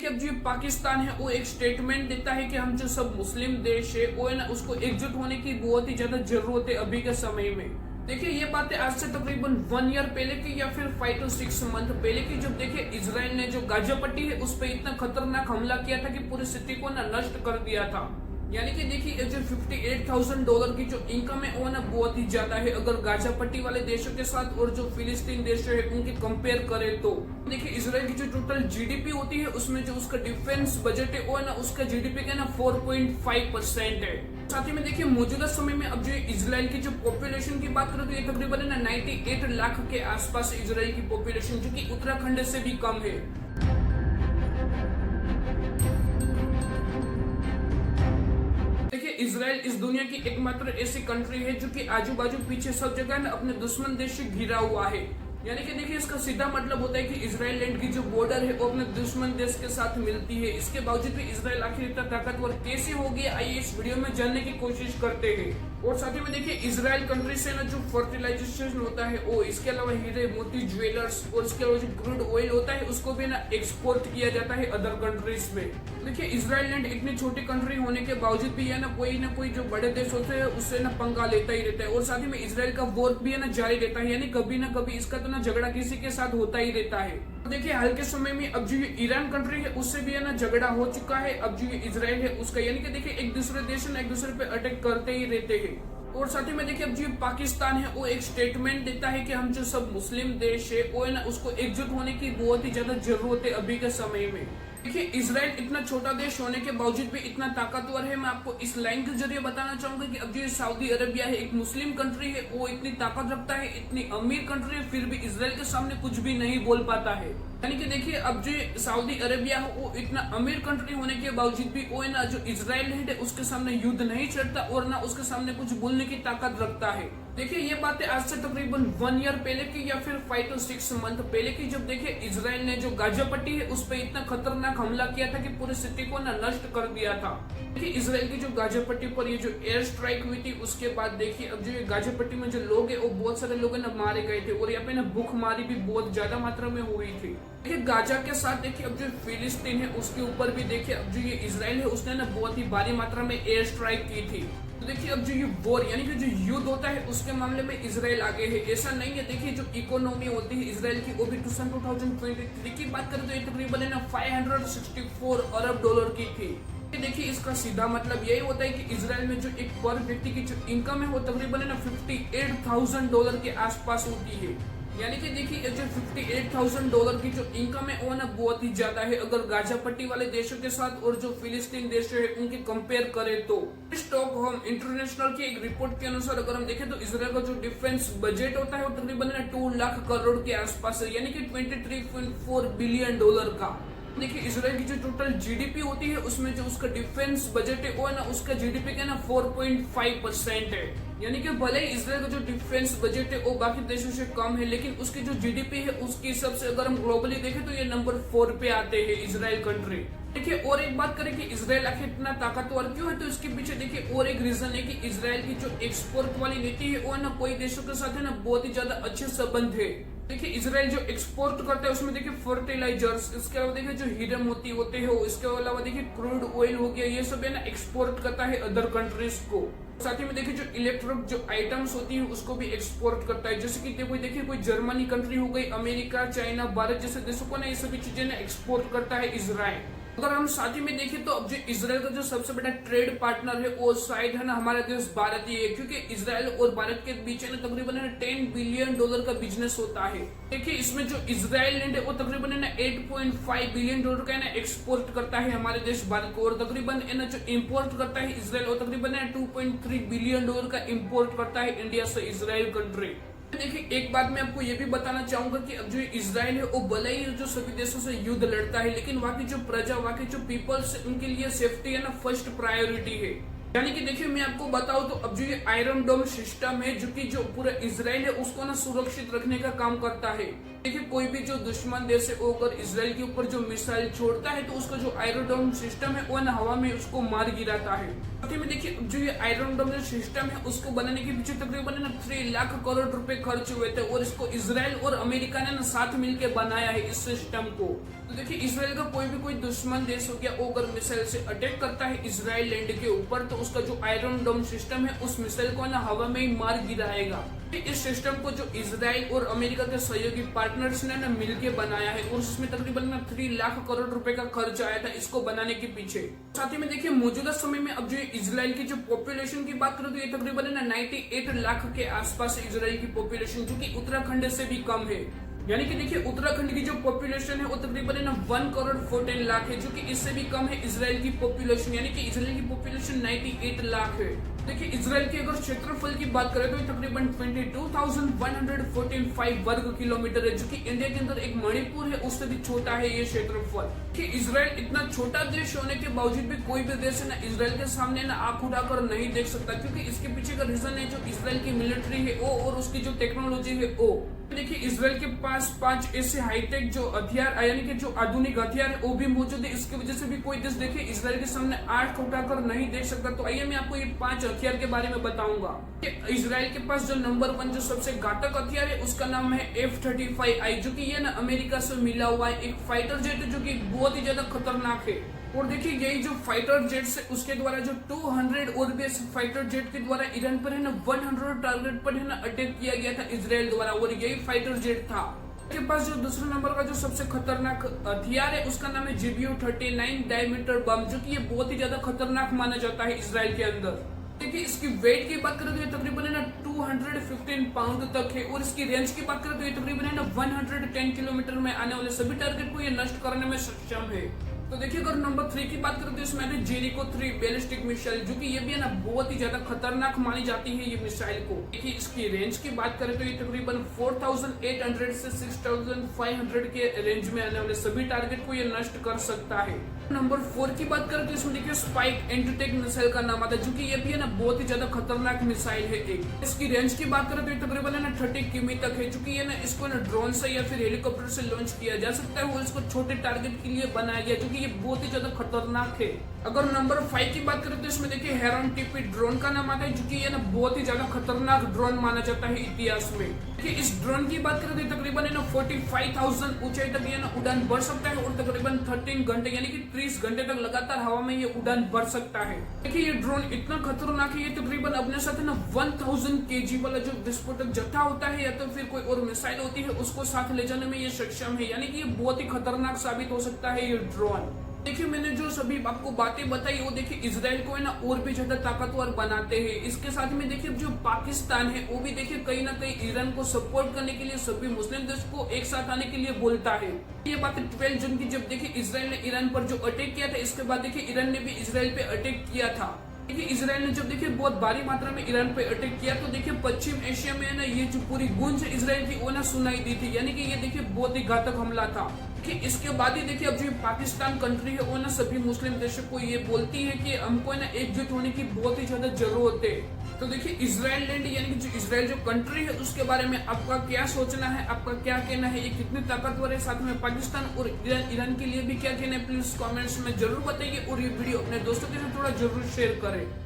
देखिए अब जो पाकिस्तान है वो एक स्टेटमेंट देता है कि हम जो सब मुस्लिम देश है वो है ना उसको एकजुट होने की बहुत ही ज्यादा जरूरत है अभी के समय में। देखिए ये बातें आज से तकरीबन 1 ईयर पहले की या फिर 5 to 6 मंथ पहले की, जब देखिए इजराइल ने जो गाजा पट्टी है उस पर इतना खतरनाक हमला किया था कि पूरी सिटी को ना नष्ट कर दिया था। यानी कि देखिए जो $58,000 की जो इनकम है वो ना बहुत ही ज्यादा है अगर गाजा पट्टी वाले देशों के साथ और जो फिलिस्तीन देश है उनके कंपेयर करें तो। देखिए इसराइल की जो टोटल जीडीपी होती है उसमें जो उसका डिफेंस बजट है वो ना उसका जीडीपी का ना 4.5% है। साथ ही में देखिए मौजूदा समय में अब जो इजराइल की जो पॉपुलेशन की बात करें तो ये तकरीबन ना 98 लाख के आसपास इजराइल की पॉपुलेशन, जो कि उत्तराखंड से भी कम है। इजराइल इस दुनिया की एकमात्र ऐसी कंट्री है जो कि आजू बाजू पीछे सब जगह ना अपने दुश्मन देश से घिरा हुआ है। यानी कि देखिए इसका सीधा मतलब होता है कि इजराइल लैंड की जो बॉर्डर है वो अपने दुश्मन देश के साथ मिलती है। इसके बावजूद भी इजराइल आखिर इतना ताकतवर कैसे हो गया, आइए इस वीडियो में जानने की कोशिश करते हैं। और साथ ही में देखिए इजराइल कंट्री से ना जो फर्टिलाइजेशन होता है वो, इसके अलावा हीरे मोती ज्वेलर्स और इसके अलावा जो क्रूड ऑयल होता है उसको भी ना एक्सपोर्ट किया जाता है अदर कंट्रीज में। देखिए इजराइल लैंड इतनी छोटी कंट्री होने के बावजूद भी है ना कोई जो बड़े देश होते हैं उससे ना पंगा लेता ही रहता है। और साथ ही में इजराइल का वॉर भी है ना जारी रहता है, यानी कभी ना कभी इसका तो ना झगड़ा किसी के साथ होता ही रहता है। देखिए हाल के समय में अब जो ये ईरान कंट्री है उससे भी है ना झगड़ा हो चुका है। अब जो ये इजराइल है उसका, यानी कि देखिए एक दूसरे देश ना एक दूसरे पे अटैक करते ही रहते हैं। और साथ ही में देखिए अब जो पाकिस्तान है वो एक स्टेटमेंट देता है कि हम जो सब मुस्लिम देश है वो है ना उसको एकजुट होने की बहुत ही ज्यादा जरूरत है अभी के समय में। देखिए इजराइल इतना छोटा देश होने के बावजूद भी इतना ताकतवर है। मैं आपको इस लाइन के जरिए बताना चाहूंगा कि अब जो सऊदी अरेबिया है एक मुस्लिम कंट्री है, वो इतनी ताकत रखता है, इतनी अमीर कंट्री है, फिर भी इजराइल के सामने कुछ भी नहीं बोल पाता है। यानी कि देखिए अब जो सऊदी अरेबिया है वो इतना अमीर कंट्री होने के बावजूद भी वो है ना जो इजराइल है उसके सामने युद्ध नहीं छेड़ता और ना उसके सामने कुछ बोलने की ताकत रखता है। देखिए ये बातें आज से तकरीबन 1 ईयर पहले की या फिर 5 to 6 मंथ पहले की, जब देखिए इजराइल ने जो गाजा पट्टी है उस पर इतना खतरनाक हमला किया था कि पूरी सिटी को ना नष्ट कर दिया था। देखिए इजराइल की जो गाजा पट्टी पर ये जो एयर स्ट्राइक हुई थी उसके बाद देखिए अब जो ये गाजा पट्टी में जो लोग है वो बहुत सारे लोग ना मारे गए थे और यहाँ पे ना भूखमारी भी बहुत ज्यादा मात्रा में हुई थी। देखिए गाजा के साथ देखिए अब जो फिलिस्तीन है उसके ऊपर भी देखिए अब जो ये इजराइल है उसने ना बहुत ही भारी मात्रा में एयर स्ट्राइक की थी। तो देखिए अब जो ये वॉर यानी कि जो युद्ध होता है उसके मामले में इजराइल आगे है, ऐसा नहीं है। देखिए जो इकोनॉमी होती है इजराइल की वो भी 2023 की बात करें तो ये तकरीबन है ना $564 अरब की थी। देखिए इसका सीधा मतलब यही होता है कि इजराइल में जो एक पर व्यक्ति की जो इनकम है वो तकरीबन है ना $58,000 के आसपास होती है। यानी कि देखिए जो $58,000 की जो इनकम है वो ना बहुत ही ज्यादा है अगर गाजा पट्टी वाले देशों के साथ और जो फिलिस्तीन देश है उनके कंपेयर करें तो। स्टॉकहोम इंटरनेशनल की एक रिपोर्ट के अनुसार अगर हम देखें तो इजराइल का जो डिफेंस बजट होता है वो तकरीबन 2 लाख करोड़ के आसपास है, यानी कि $23.4 बिलियन का। देखिए इजराइल की जो टोटल जीडीपी होती है उसमें जो उसका डिफेंस बजट है वो है ना उसका जीडीपी का ना 4.5% है। यानी कि भले ही इजराइल का जो डिफेंस बजट है वो बाकी देशों से कम है, लेकिन उसकी जो जीडीपी है उसके हिसाब से अगर हम ग्लोबली देखें तो ये नंबर 4 पे आते हैं इजराइल कंट्री। देखिए और एक बात करें कि इजराइल आखिर इतना ताकतवर क्यों है, तो इसके पीछे देखिए और एक रीजन है कि इजराइल की जो एक्सपोर्ट वाली नीति है वो है ना कई देशों के साथ है ना बहुत ही ज्यादा अच्छे संबंध है। देखिए इजराइल जो एक्सपोर्ट करता है उसमें देखिए फर्टिलाइजर्स, इसके अलावा देखिए जो हीरे मोती होते हैं, इसके अलावा देखिए क्रूड ऑयल हो गया, ये सब है ना एक्सपोर्ट करता है अदर कंट्रीज को। साथ ही में देखिए जो इलेक्ट्रिक जो आइटम्स होती है उसको भी एक्सपोर्ट करता है, जैसे कि देखिए कोई जर्मनी कंट्री हो गई, अमेरिका, चाइना, भारत जैसे देशों को ना ये सभी चीजें ना एक्सपोर्ट करता है इजराइल। अगर हम साथ ही में देखें तो अब जो इजराइल का जो सबसे बड़ा ट्रेड पार्टनर है वो शायद है ना हमारा देश भारत ही है, क्योंकि इजराइल और भारत के बीच है ना तकरीबन $10 बिलियन का बिजनेस होता है। देखिए इसमें जो इजराइल लैंड है वो तकरीबन है ना $8.5 बिलियन का है ना एक्सपोर्ट करता है हमारे देश भारत को, और तकरीबन है ना जो इम्पोर्ट करता है इजराइल वो तकरीबन है $2.3 बिलियन का इम्पोर्ट करता है इंडिया से इजराइल कंट्री। देखिए एक बात मैं आपको ये भी बताना चाहूंगा कि अब जो इजराइल है वो भले ही जो सभी देशों से युद्ध लड़ता है, लेकिन वहाँ की जो प्रजा, वहाँ के जो पीपल्स, उनके लिए सेफ्टी है ना फर्स्ट प्रायोरिटी है। यानी कि देखिए मैं आपको बताऊं तो अब जो ये आयरन डोम सिस्टम है जो कि जो पूरा इजराइल है उसको ना सुरक्षित रखने का काम करता है। देखिए कोई भी जो दुश्मन देश है वो अगर इसराइल के ऊपर जो मिसाइल छोड़ता है तो उसका जो आयरन डोम सिस्टम है वो हवा में उसको मार गिराता है। साथ में देखिए जो ये आयरन डोम जो सिस्टम है उसको बनाने के पीछे तकरीबन 3 लाख करोड़ रुपए खर्च हुए थे और इसको इसराइल और अमेरिका ने साथ मिलकर बनाया है इस सिस्टम को। तो देखिए इसराइल का कोई दुश्मन देश हो गया वो अगर मिसाइल से अटैक करता है इसराइल लैंड के ऊपर तो उसका जो आयरन डोम सिस्टम है उस मिसाइल को हवा में ही मार गिराएगा। इस सिस्टम को जो इसराइल और अमेरिका के सहयोगी पार्टनर्स ने मिलकर बनाया है और उसमें तकरीबन 3 लाख करोड़ रुपए का खर्च आया था इसको बनाने के पीछे। साथ ही में देखिए मौजूदा समय में अब जो इसराइल की जो पॉपुलेशन की बात करें तो ये तकरीबन 98 लाख के आसपास इसराइल की पॉपुलेशन जो कि उत्तराखंड से भी कम है। यानी कि देखिए उत्तराखंड की जो पॉपुलेशन है वो तकरीबन 1 करोड़ 14 लाख है जो कि इससे भी कम है इसराइल की पॉपुलेशन। यानी कि इसराइल की पॉपुलेशन 98 लाख है। देखिए इसराइल के अगर क्षेत्रफल की बात करें तो तकरीबन 22,145 वर्ग किलोमीटर है जो कि इंडिया के अंदर एक मणिपुर है उससे भी छोटा है ये क्षेत्रफल। कि इसराइल इतना छोटा देश होने के बावजूद भी कोई भी देश है ना इसराइल के सामने ना आंख उठाकर नहीं देख सकता, क्योंकि इसके पीछे का रीजन है जो इसराइल की मिलिट्री है वो और उसकी जो टेक्नोलॉजी है वो। देखिए इसराइल के पास 5 ऐसे हाईटेक जो हथियार यानी कि जो आधुनिक हथियार है वो भी मौजूद है। इसकी वजह से भी कोई देश देखिए इसराइल के सामने आंख उठाकर नहीं देख सकता। तो आइए मैं आपको ये 5 हथियार के बारे में बताऊंगा। इसराइल के पास जो नंबर 1 जो सबसे घातक हथियार है उसका नाम है F-35I जो कि ये ना अमेरिका से मिला हुआ है एक फाइटर जेट है जो कि बहुत ही ज्यादा खतरनाक है। और देखिए यही जो फाइटर जेट्स है उसके द्वारा जो 200 और भी फाइटर जेट के द्वारा ईरान पर है ना 100 टारगेट पर है ना अटैक किया गया था इसराइल द्वारा और यही फाइटर जेट था। के पास जो दूसरे नंबर का जो सबसे खतरनाक हथियार है उसका नाम है GBU-39 डायमीटर बम जो कि ये बहुत ही ज्यादा खतरनाक माना जाता है इसराइल के अंदर। देखिए इसकी वेट की बात करें तो ये तकरीबन है ना 215 पाउंड तक है और इसकी रेंज की बात करें तो ये तकरीबन है ना 110 किलोमीटर में आने वाले सभी टारगेट को ये नष्ट करने में सक्षम है। तो देखिए अगर नंबर 3 की बात करें तो इसमें है जेरिको 3 बैलिस्टिक मिसाइल जो कि ये भी है ना बहुत ही ज्यादा खतरनाक मानी जाती है ये मिसाइल को। देखिए इसकी रेंज की बात करें तो ये तकरीबन 4800 से 6500 के रेंज में आने वाले सभी टारगेट को ये नष्ट कर सकता है। नंबर 4 की बात करें तो इसमें देखिए स्पाइक एंटीटेक मिसाइल का नाम आता है जो कि ये भी है ना बहुत ही ज्यादा खतरनाक मिसाइल है एक। इसकी रेंज की बात करें तो ये तकरीबन है ना 30 किमी तक है जो कि ये ना इसको ना ड्रोन से या फिर हेलीकॉप्टर से लॉन्च किया जा सकता है और इसको छोटे टारगेट के लिए बनाया गया जो कि ये बहुत ही ज्यादा खतरनाक है। अगर नंबर 5 की बात करें तो इसमें देखिए हेरन टीपी ड्रोन का नाम आता है जो कि ये ना बहुत ही ज्यादा खतरनाक ड्रोन माना जाता है इतिहास में। देखिए इस ड्रोन की बात करें तो तकरीबन है ना 45,000 ऊंचाई तक ये ना उड़ान भर सकता है और तकरीबन 13 घंटे यानी कि 30 घंटे तक लगातार हवा में ये उड़ान भर सकता है। देखिए ये ड्रोन इतना खतरनाक है ये तकरीबन अपने साथ है ना 1000 kg वाला जो विस्फोटक जत्था होता है या तो फिर कोई और मिसाइल होती है उसको साथ ले जाने में ये सक्षम है। यानी कि ये बहुत ही खतरनाक साबित हो सकता है ये ड्रोन। देखिए मैंने जो सभी आपको बातें बताई वो देखिए इसराइल को है ना और भी ज्यादा ताकतवर बनाते हैं। इसके साथ में देखिए जो पाकिस्तान है वो भी देखिए कहीं ना कहीं ईरान को सपोर्ट करने के लिए सभी मुस्लिम देश को एक साथ आने के लिए बोलता है। ये बात 12 जून की जब देखिए इसराइल ने ईरान पर जो अटैक किया था इसके बाद देखिए ईरान ने भी इसराइल पे अटैक किया था। देखिए इसराइल ने जब देखिए बहुत भारी मात्रा में ईरान पे अटैक किया तो देखिए पश्चिम एशिया में ना ये जो पूरी गूंज इसराइल की वो ना सुनाई दी थी। यानी कि ये देखिए बहुत ही घातक हमला था। कि इसके बाद ही देखिए अब जो पाकिस्तान कंट्री है वो ना सभी मुस्लिम देशों को ये बोलती है कि हमको ना एकजुट होने की बहुत ही ज्यादा जरूरत है। तो देखिए इसराइल लैंड यानी कि जो इसराइल जो कंट्री है उसके बारे में आपका क्या सोचना है, आपका क्या कहना है, ये कितने ताकतवर है, साथ में पाकिस्तान और ईरान के लिए भी क्या कहना है प्लीज कमेंट्स में जरूर बताइए और ये वीडियो अपने दोस्तों के साथ थोड़ा जरूर शेयर करें।